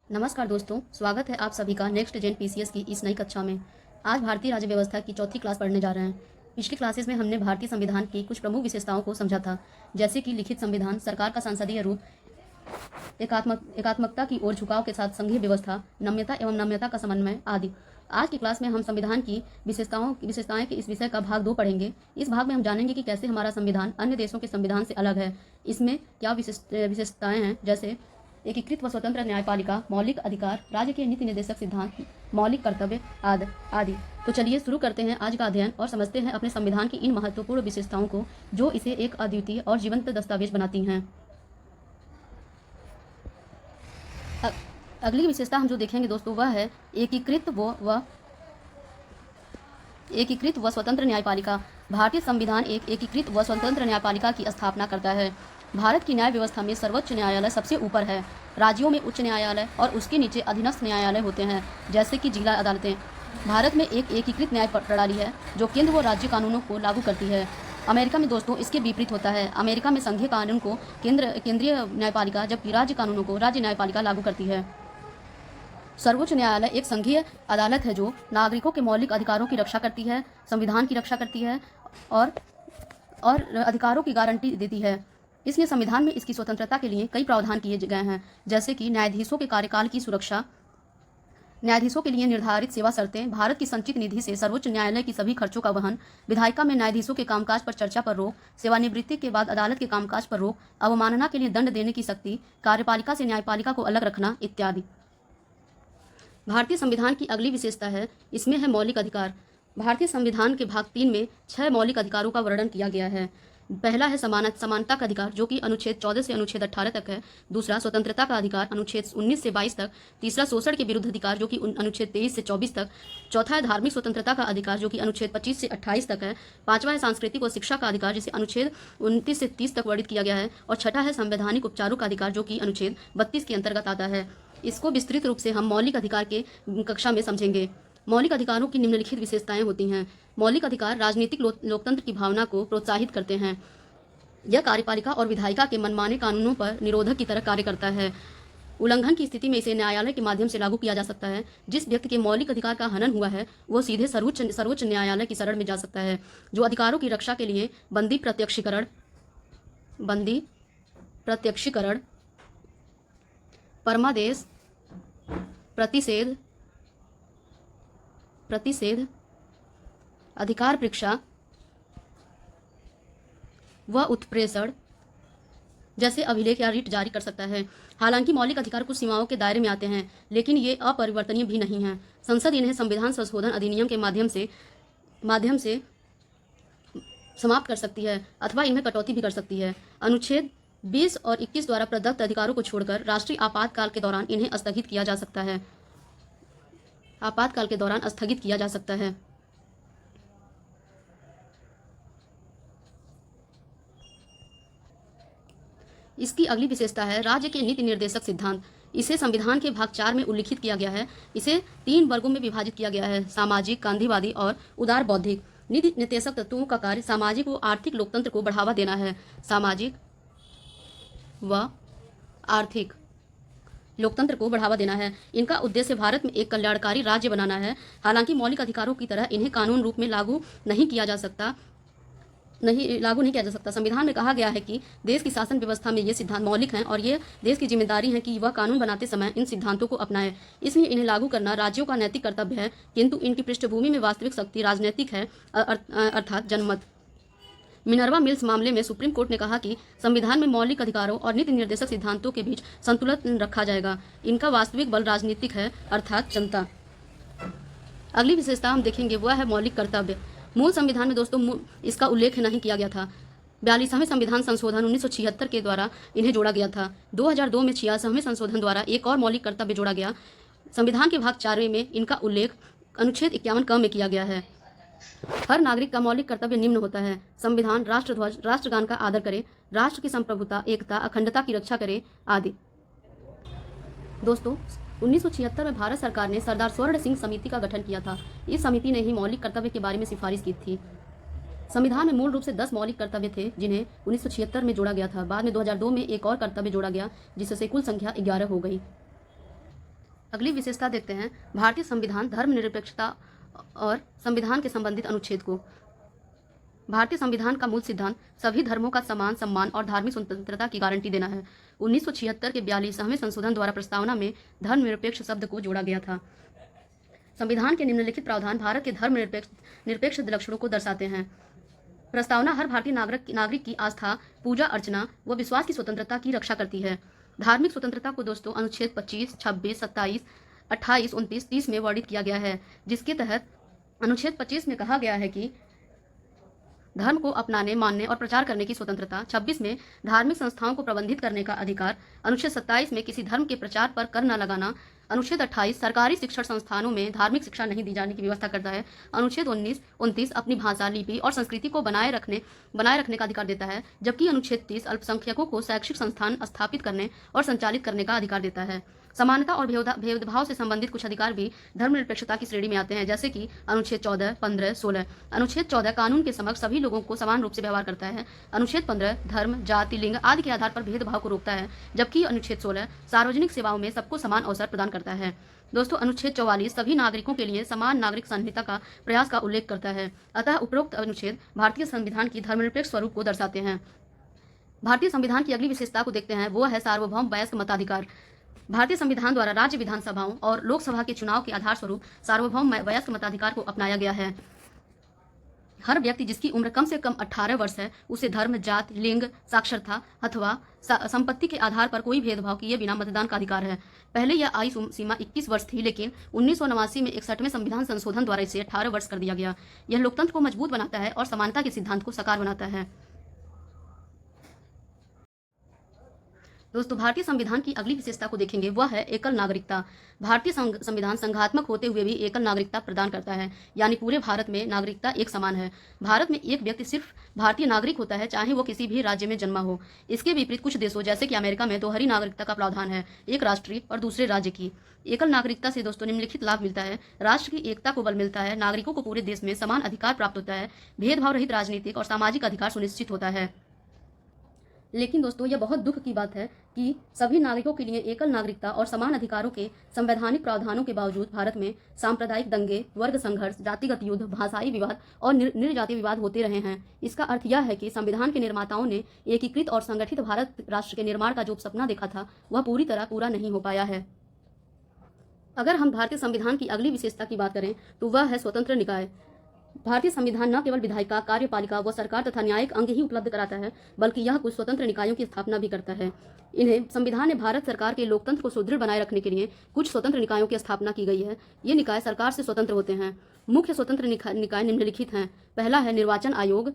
नमस्कार दोस्तों, स्वागत है आप सभी का नेक्स्ट जेन पीसीएस की इस नई कक्षा में। आज भारतीय राज्य व्यवस्था की चौथी क्लास पढ़ने जा रहे हैं। पिछली क्लासेस में हमने भारतीय संविधान की कुछ प्रमुख विशेषताओं को समझा था, जैसे कि लिखित संविधान, सरकार का संसदीय रूप, एकात्मकता की ओर झुकाव के साथ संघीय व्यवस्था, नम्यता एवं नम्यता का समन्वय आदि। आज की क्लास में हम संविधान की विशेषताएं के इस विषय का भाग 2 पढ़ेंगे। इस भाग में हम जानेंगे कि कैसे हमारा संविधान अन्य देशों के संविधान से अलग है, इसमें क्या विशेषताएं हैं, जैसे एकीकृत व स्वतंत्र न्यायपालिका, मौलिक अधिकार, राज्य के नीति निर्देशक सिद्धांत, मौलिक कर्तव्य आदि। तो चलिए शुरू करते हैं आज का अध्ययन और समझते हैं अपने संविधान की इन महत्वपूर्ण विशेषताओं को, जो इसे एक अद्वितीय और जीवंत दस्तावेज बनाती हैं। अगली विशेषता हम जो देखेंगे दोस्तों, वह है एकीकृत व स्वतंत्र न्यायपालिका। भारतीय संविधान एक एकीकृत व स्वतंत्र न्यायपालिका की स्थापना करता है। भारत की न्याय व्यवस्था में सर्वोच्च न्यायालय सबसे ऊपर है। राज्यों में उच्च न्यायालय और उसके नीचे अधीनस्थ न्यायालय होते हैं, जैसे कि जिला अदालतें। भारत में एक एकीकृत न्याय प्रणाली है जो केंद्र व राज्य कानूनों को लागू करती है। अमेरिका में दोस्तों इसके विपरीत होता है। अमेरिका में संघीय कानून को केंद्रीय न्यायपालिका, जबकि राज्य कानूनों को राज्य न्यायपालिका लागू करती है। सर्वोच्च न्यायालय एक संघीय अदालत है जो नागरिकों के मौलिक अधिकारों की रक्षा करती है, संविधान की रक्षा करती है और अधिकारों की गारंटी देती है। इसलिए संविधान में इसकी स्वतंत्रता के लिए कई प्रावधान किए गए हैं, जैसे कि न्यायाधीशों के कार्यकाल की सुरक्षा, न्यायाधीशों के लिए निर्धारित सेवा शर्तें, भारत की संचित निधि से सर्वोच्च न्यायालय की सभी खर्चों का वहन, विधायिका में न्यायाधीशों के कामकाज पर चर्चा पर रोक, सेवानिवृत्ति के बाद अदालत के कामकाज पर रोक, अवमानना के लिए दंड देने की शक्ति, कार्यपालिका से न्यायपालिका को अलग रखना इत्यादि। भारतीय संविधान की अगली विशेषता है, इसमें है मौलिक अधिकार। भारतीय संविधान के भाग 3 में 6 मौलिक अधिकारों का वर्णन किया गया है। पहला है समानता का अधिकार, जो कि अनुच्छेद 14 से अनुच्छेद 18 तक है। दूसरा स्वतंत्रता का अधिकार, अनुच्छेद 19 से 22 तक। तीसरा शोषण के विरुद्ध अधिकार, जो कि अनुच्छेद 23 से 24 तक। चौथा है धार्मिक स्वतंत्रता का अधिकार, जो कि अनुच्छेद 25 से 28 तक है। पांचवा है सांस्कृतिक व शिक्षा का अधिकार, जिसे अनुच्छेद 29 से 30 तक वर्णित किया गया है। और छठा है संवैधानिक उपचारों का अधिकार, जो कि अनुच्छेद 32 के अंतर्गत आता है। इसको विस्तृत रूप से हम मौलिक अधिकार के कक्षा में समझेंगे। मौलिक अधिकारों की निम्नलिखित विशेषताएं होती हैं। मौलिक अधिकार राजनीतिक लोकतंत्र की भावना को प्रोत्साहित करते हैं। यह कार्यपालिका और विधायिका के मनमाने कानूनों पर निरोधक की तरह कार्य करता है। उल्लंघन की स्थिति में इसे न्यायालय के माध्यम से लागू किया जा सकता है। जिस व्यक्ति के मौलिक अधिकार का हनन हुआ है वो सीधे सर्वोच्च न्यायालय की शरण में जा सकता है, जो अधिकारों की रक्षा के लिए बंदी प्रत्यक्षीकरण, परमादेश, प्रतिषेध, अधिकार परीक्षा व उत्प्रेषण जैसे अभिलेख या रिट जारी कर सकता है। हालांकि मौलिक अधिकार कुछ सीमाओं के दायरे में आते हैं, लेकिन ये अपरिवर्तनीय भी नहीं हैं। संसद इन्हें संविधान संशोधन अधिनियम के माध्यम से समाप्त कर सकती है अथवा इनमें कटौती भी कर सकती है। अनुच्छेद 20 और 21 द्वारा प्रदत्त अधिकारों को छोड़कर राष्ट्रीय आपातकाल के दौरान इन्हें स्थगित किया जा सकता है। इसकी अगली विशेषता है राज्य के नीति निर्देशक सिद्धांत। इसे संविधान के भाग 4 में उल्लिखित किया गया है। इसे 3 वर्गों में विभाजित किया गया है: सामाजिक, गांधीवादी और उदार बौद्धिक। नीति निर्देशक तत्वों का कार्य सामाजिक व आर्थिक लोकतंत्र को बढ़ावा देना है। सामाजिक व आर्थिक लोकतंत्र को बढ़ावा देना है। इनका उद्देश्य भारत में एक कल्याणकारी राज्य बनाना है। हालांकि मौलिक अधिकारों की तरह इन्हें कानून रूप में लागू नहीं किया जा सकता। संविधान में कहा गया है कि देश की शासन व्यवस्था में ये सिद्धांत मौलिक हैं और ये देश की जिम्मेदारी है कि वह कानून बनाते समय इन सिद्धांतों को अपनाए। इसलिए इन्हें लागू करना राज्यों का नैतिक कर्तव्य है, किंतु इनकी पृष्ठभूमि में वास्तविक शक्ति राजनीतिक है, अर्थात जनमत। मिनर्वा मिल्स मामले में सुप्रीम कोर्ट ने कहा कि संविधान में मौलिक अधिकारों और नीति निर्देशक सिद्धांतों के बीच संतुलन रखा जाएगा। इनका वास्तविक बल राजनीतिक है, अर्थात जनता। अगली विशेषता हम देखेंगे वह है मौलिक कर्तव्य। मूल संविधान में दोस्तों इसका उल्लेख नहीं किया गया था। 42वें संविधान संशोधन 1976 के द्वारा इन्हें जोड़ा गया था। 2002 में 86वें संशोधन द्वारा एक और मौलिक कर्तव्य जोड़ा गया। संविधान के भाग 4 में इनका उल्लेख अनुच्छेद 51 क में किया गया है। हर नागरिक का मौलिक कर्तव्य निम्न होता है: संविधान, राष्ट्रध्वज, राष्ट्रगान का आदर करे, राष्ट्र की संप्रभुता, एकता, अखंडता की रक्षा करे आदि। दोस्तों 1976 में भारत सरकार ने सरदार स्वर्ण सिंह समिति का गठन किया था। इस समिति ने ही मौलिक कर्तव्य के बारे में सिफारिश की थी। संविधान में मूल रूप से 10 मौलिक कर्तव्य थे, जिन्हें 1976 में जोड़ा गया था। बाद में 2002 में एक और कर्तव्य जोड़ा गया, जिससे कुल संख्या 11 हो गई। अगली विशेषता देखते हैं भारतीय संविधान धर्मनिरपेक्षता और संविधान के संबंधित अनुच्छेद को। भारतीय संविधान का मूल सिद्धांत सभी धर्मों का समान सम्मान और धार्मिक स्वतंत्रता की गारंटी देना है। 1976 के 42वें संशोधन द्वारा प्रस्तावना में धर्मनिरपेक्ष शब्द को जोड़ा गया था। संविधान के निम्नलिखित प्रावधान भारत के धर्मनिरपेक्ष लक्षणों को दर्शाते हैं। प्रस्तावना हर भारतीय नागरिक की आस्था, पूजा अर्चना व विश्वास की स्वतंत्रता की रक्षा करती है। धार्मिक स्वतंत्रता को दोस्तों अनुच्छेद 25, 26, 27, 28, 29, 30 में वर्णित किया गया है, जिसके तहत अनुच्छेद 25 में कहा गया है कि धर्म को अपनाने, मानने और प्रचार करने की स्वतंत्रता। 26 में धार्मिक संस्थाओं को प्रबंधित करने का अधिकार। अनुच्छेद 27 में किसी धर्म के प्रचार पर कर न लगाना। अनुच्छेद 28 सरकारी शिक्षण संस्थानों में धार्मिक शिक्षा नहीं दी जाने की व्यवस्था करता है। अनुच्छेद 29 अपनी भाषा, लिपि और संस्कृति को बनाए रखने का अधिकार देता है, जबकि अनुच्छेद 30 अल्पसंख्यकों को शैक्षिक संस्थान स्थापित करने और संचालित करने का अधिकार देता है। समानता और भेदभाव से संबंधित कुछ अधिकार भी धर्मनिरपेक्षता की श्रेणी में आते हैं, जैसे कि अनुच्छेद 14, 15, 16। अनुच्छेद 14 कानून के समक्ष सभी लोगों को समान रूप से व्यवहार करता है। अनुच्छेद 15 धर्म, जाति, लिंग आदि के आधार पर भेदभाव को रोकता है, जबकि अनुच्छेद 16 सार्वजनिक सेवाओं में सबको समान अवसर प्रदान करता है। दोस्तों, अनुच्छेद 44 सभी नागरिकों के लिए समान नागरिक संहिता का प्रयास का उल्लेख करता है। अतः उपरोक्त अनुच्छेद भारतीय संविधान की धर्मनिरपेक्ष स्वरूप को दर्शाते हैं। भारतीय संविधान की अगली विशेषता को देखते हैं, वो है सार्वभौम वयस्क मताधिकार। भारतीय संविधान द्वारा राज्य विधानसभाओं और लोकसभा के चुनाव के आधार स्वरूप सार्वभौम वयस्क मताधिकार को अपनाया गया है। हर व्यक्ति जिसकी उम्र कम से कम 18 वर्ष है, उसे धर्म, जात, लिंग, साक्षरता अथवा संपत्ति के आधार पर कोई भेदभाव किए बिना मतदान का अधिकार है। पहले यह आयु सीमा 21 वर्ष थी, लेकिन 1989 में 61वें संविधान संशोधन द्वारा इसे 18 वर्ष कर दिया गया। यह लोकतंत्र को मजबूत बनाता है और समानता के सिद्धांत को साकार बनाता है। दोस्तों, भारतीय संविधान की अगली विशेषता को देखेंगे, वह है एकल नागरिकता। भारतीय संविधान संघात्मक होते हुए भी एकल नागरिकता प्रदान करता है, यानी पूरे भारत में नागरिकता एक समान है। भारत में एक व्यक्ति सिर्फ भारतीय नागरिक होता है, चाहे वो किसी भी राज्य में जन्मा हो। इसके विपरीत कुछ देशों जैसे कि अमेरिका में दोहरी नागरिकता का प्रावधान है, एक राष्ट्रीय और दूसरे राज्य की। एकल नागरिकता से दोस्तों निम्नलिखित लाभ मिलता है। राष्ट्र की एकता को बल मिलता है, नागरिकों को पूरे देश में समान अधिकार प्राप्त होता है, भेदभाव रहित राजनीतिक और सामाजिक अधिकार सुनिश्चित होता है। लेकिन दोस्तों, यह बहुत दुख की बात है कि सभी नागरिकों के लिए एकल नागरिकता और समान अधिकारों के संवैधानिक प्रावधानों के बावजूद भारत में सांप्रदायिक दंगे, वर्ग संघर्ष, जातिगत युद्ध, भाषाई विवाद और निर्जातीय विवाद होते रहे हैं। इसका अर्थ यह है कि संविधान के निर्माताओं ने एकीकृत और संगठित भारत राष्ट्र के निर्माण का जो सपना देखा था, वह पूरी तरह पूरा नहीं हो पाया है। अगर हम भारतीय संविधान की अगली विशेषता की बात करें तो वह है स्वतंत्र निकाय। भारतीय संविधान न केवल विधायिका, कार्यपालिका व सरकार तथा न्यायिक अंग ही उपलब्ध कराता है, बल्कि यह कुछ स्वतंत्र निकायों की स्थापना भी करता है। इन्हें संविधान ने भारत सरकार के लोकतंत्र को सुदृढ़ बनाए रखने के लिए कुछ स्वतंत्र निकायों की स्थापना की गई है। ये निकाय सरकार से स्वतंत्र होते हैं। मुख्य स्वतंत्र निकाय निम्नलिखित हैं। पहला है निर्वाचन आयोग।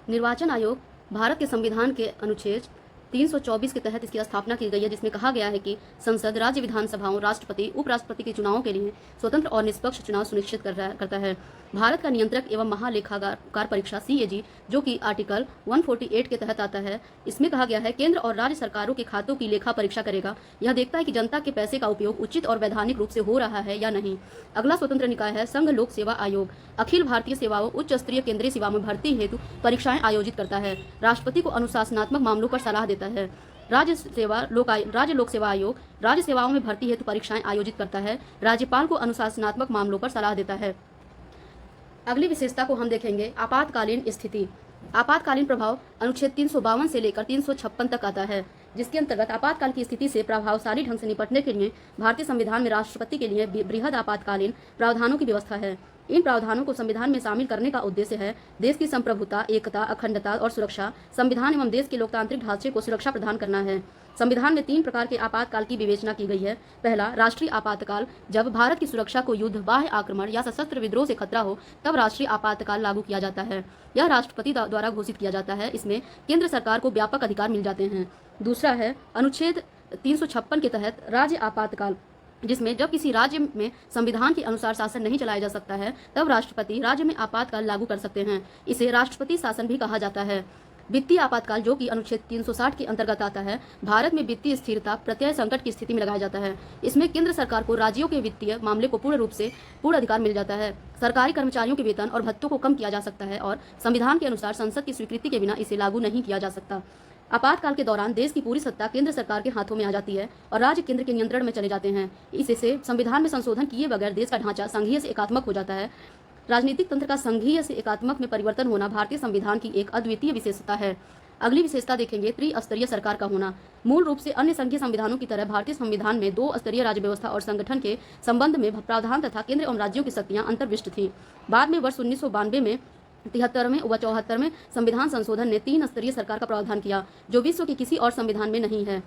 निर्वाचन आयोग भारत के संविधान के अनुच्छेद 324 के तहत इसकी स्थापना की गई है, जिसमें कहा गया है कि संसद, राज्य विधानसभाओं, राष्ट्रपति, उपराष्ट्रपति के चुनावों के लिए स्वतंत्र और निष्पक्ष चुनाव सुनिश्चित करता है। भारत का नियंत्रक एवं महालेखाकार परीक्षा CAG, जो कि आर्टिकल 148 के तहत आता है, इसमें कहा गया है केंद्र और राज्य सरकारों के खातों की लेखा परीक्षा करेगा। यह देखता है कि जनता के पैसे का उपयोग उचित और वैधानिक रूप से हो रहा है या नहीं। अगला स्वतंत्र निकाय है संघ लोक सेवा आयोग। अखिल भारतीय सेवाओं, उच्च स्तरीय केंद्रीय सेवा में भर्ती हेतु परीक्षाएं आयोजित करता है। राष्ट्रपति को अनुशासनात्मक मामलों पर सलाह देता है। राज्य लोक सेवा आयोग राज्य सेवाओं में भर्ती हेतु परीक्षाएं आयोजित करता है। राज्यपाल को अनुशासनात्मक मामलों पर सलाह देता है। अगली विशेषता को हम देखेंगे आपातकालीन स्थिति। आपातकालीन प्रभाव अनुच्छेद 352 से लेकर 356 तक आता है, जिसके अंतर्गत आपातकाल की स्थिति से प्रभावशाली ढंग से निपटने के लिए भारतीय संविधान में राष्ट्रपति के लिए बृहद आपातकालीन प्रावधानों की व्यवस्था है। इन प्रावधानों को संविधान में शामिल करने का उद्देश्य है देश की संप्रभुता, एकता, अखंडता और सुरक्षा, संविधान एवं देश के लोकतांत्रिक ढांचे को सुरक्षा प्रदान करना है। संविधान में 3 प्रकार के आपातकाल की विवेचना की गई है। पहला, राष्ट्रीय आपातकाल। जब भारत की सुरक्षा को युद्ध, बाह्य आक्रमण या सशस्त्र विद्रोह से खतरा हो, तब राष्ट्रीय आपातकाल लागू किया जाता है। यह राष्ट्रपति द्वारा घोषित किया जाता है। इसमें केंद्र सरकार को व्यापक अधिकार मिल जाते हैं। दूसरा है अनुच्छेद 356 के तहत राज्य आपातकाल, जिसमें जब किसी राज्य में संविधान के अनुसार शासन नहीं चलाया जा सकता है, तब राष्ट्रपति राज्य में आपातकाल लागू कर सकते हैं। इसे राष्ट्रपति शासन भी कहा जाता है। वित्तीय आपातकाल, जो कि अनुच्छेद 360 के अंतर्गत आता है, भारत में वित्तीय स्थिरता, प्रत्यय संकट की स्थिति में लगाया जाता है। इसमें केंद्र सरकार को राज्यों के वित्तीय मामले को पूर्ण अधिकार मिल जाता है। सरकारी कर्मचारियों के वेतन और भत्तों को कम किया जा सकता है और संविधान के अनुसार संसद की स्वीकृति के बिना इसे लागू नहीं किया जा सकता। आपातकाल के दौरान देश की पूरी सत्ता केंद्र सरकार के हाथों में आ जाती है और राज्य केंद्र के नियंत्रण में चले जाते हैं। इससे संविधान में संशोधन किए बगैर देश का ढांचा संघीय से एकात्मक हो जाता है। राजनीतिक तंत्र का संघीय से एकात्मक में परिवर्तन होना भारतीय संविधान की एक अद्वितीय विशेषता है। अगली विशेषता देखेंगे त्रिस्तरीय सरकार का होना। मूल रूप से अन्य संघीय संविधानों की तरह भारतीय संविधान में 2 स्तरीय राज्य व्यवस्था और संगठन के संबंध में प्रावधान तथा केंद्र एवं राज्यों की शक्तियां अंतर्विष्ट थी। बाद में वर्ष 1992 में 73वें व 74वें संविधान संशोधन ने 3 स्तरीय सरकार का प्रावधान किया, जो विश्व के किसी और संविधान में नहीं है।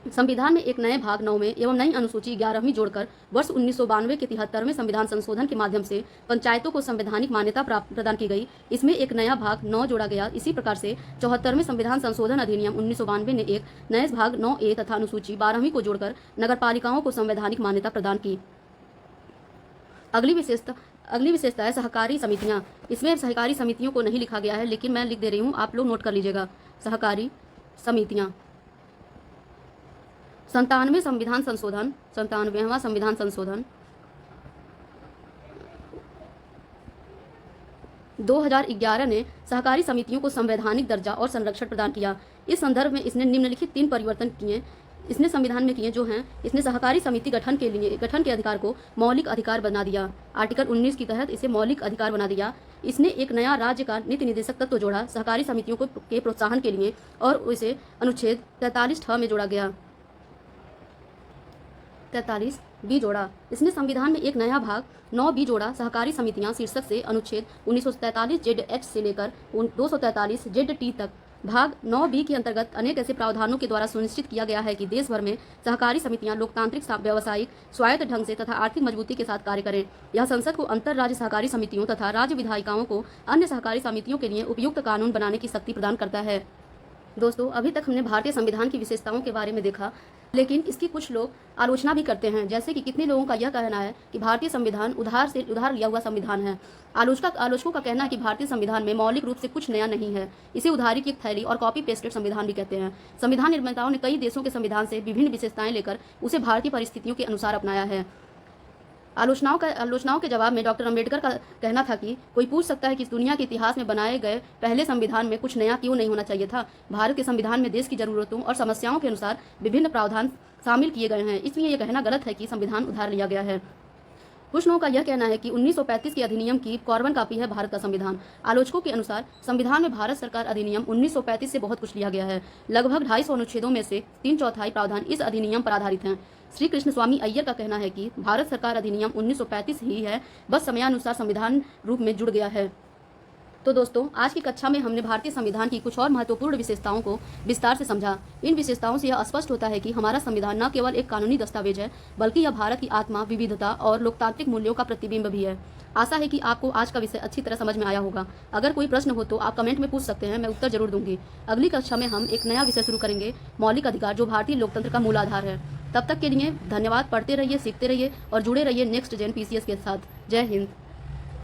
संविधान में एक नए भाग 9 में एवं नई अनुसूची 11वीं जोड़कर वर्ष 1992 के 73वें संविधान संशोधन के माध्यम से पंचायतों को संवैधानिक मान्यता प्रदान की गई। इसमें एक नया भाग 9 जोड़ा गया। इसी प्रकार से 74वें संविधान संशोधन अधिनियम 1992 ने एक नए भाग 9A तथा अनुसूची 12वीं को जोड़कर नगरपालिकाओं को संवैधानिक मान्यता प्रदान की। अगली विशेषता है सहकारी समितियां। इसमें सहकारी समितियों को नहीं लिखा गया है, लेकिन मैं लिख दे रही हूँ, आप लोग नोट कर लीजिएगा। सहकारी समितियां 97वां संविधान संशोधन 2011 ने सहकारी समितियों को संवैधानिक दर्जा और संरक्षण प्रदान किया। इस संदर्भ में इसने निम्नलिखित 3 परिवर्तन किए इसने संविधान में किए, जो हैं इसने सहकारी समिति गठन के अधिकार को मौलिक अधिकार बना दिया। आर्टिकल 19 के तहत इसे मौलिक अधिकार बना दिया। इसने एक नया राज्य का नीति निर्देशक तत्व जोड़ा सहकारी समितियों के प्रोत्साहन के लिए और इसे अनुच्छेद 43 में जोड़ा गया। 43B जोड़ा। इसने संविधान में एक नया भाग 9B जोड़ा सहकारी समितियां शीर्षक से अनुच्छेद 1943 ZH से लेकर 243 ZT तक। भाग 9B के अंतर्गत अनेक ऐसे प्रावधानों के द्वारा सुनिश्चित किया गया है कि देश भर में सहकारी समितियां लोकतांत्रिक, व्यावसायिक, स्वायत्त ढंग से तथा आर्थिक मजबूती के साथ कार्य करें। यह संसद को अंतर राज्य सहकारी समितियों तथा राज्य विधायिकाओं को अन्य सहकारी समितियों के लिए उपयुक्त कानून बनाने की शक्ति प्रदान करता है। दोस्तों, अभी तक हमने भारतीय संविधान की विशेषताओं के बारे में देखा, लेकिन इसकी कुछ लोग आलोचना भी करते हैं। जैसे कि कितने लोगों का यह कहना है कि भारतीय संविधान उधार लिया हुआ संविधान है। आलोचकों का कहना है कि भारतीय संविधान में मौलिक रूप से कुछ नया नहीं है। इसे उधारी की एक थैली और कॉपी पेस्टेड संविधान भी कहते हैं। संविधान निर्माताओं ने कई देशों के संविधान से विभिन्न विशेषताएं लेकर उसे भारतीय परिस्थितियों के अनुसार अपनाया है। आलोचनाओं के जवाब में डॉक्टर अम्बेडकर का कहना था कि कोई पूछ सकता है कि इस दुनिया के इतिहास में बनाए गए पहले संविधान में कुछ नया क्यों नहीं होना चाहिए था। भारत के संविधान में देश की जरूरतों और समस्याओं के अनुसार विभिन्न प्रावधान शामिल किए गए हैं, इसलिए यह कहना गलत है कि संविधान उधार लिया गया है। कुछ लोगों का यह कहना है कि 1935 के अधिनियम की कार्बन कॉपी है भारत का संविधान। आलोचकों के अनुसार संविधान में भारत सरकार अधिनियम 1935 से बहुत कुछ लिया गया है। लगभग 250 अनुच्छेदों में से 3/4 प्रावधान इस अधिनियम पर आधारित हैं। श्री कृष्ण स्वामी अय्यर का कहना है कि भारत सरकार अधिनियम 1935 ही है, बस समयानुसार संविधान रूप में जुड़ गया है। तो दोस्तों, आज की कक्षा में हमने भारतीय संविधान की कुछ और महत्वपूर्ण विशेषताओं को विस्तार से समझा। इन विशेषताओं से यह स्पष्ट होता है कि हमारा संविधान न केवल एक कानूनी दस्तावेज है, बल्कि यह भारत की आत्मा, विविधता और लोकतांत्रिक मूल्यों का प्रतिबिंब भी है। आशा है कि आपको आज का विषय अच्छी तरह समझ में आया होगा। अगर कोई प्रश्न हो तो आप कमेंट में पूछ सकते हैं, मैं उत्तर जरूर दूंगी। अगली कक्षा में हम एक नया विषय शुरू करेंगे, मौलिक अधिकार, जो भारतीय लोकतंत्र का मूल आधार है। तब तक के लिए धन्यवाद। पढ़ते रहिए, सीखते रहिए और जुड़े रहिए नेक्स्ट जेन PCS के साथ। जय हिंद।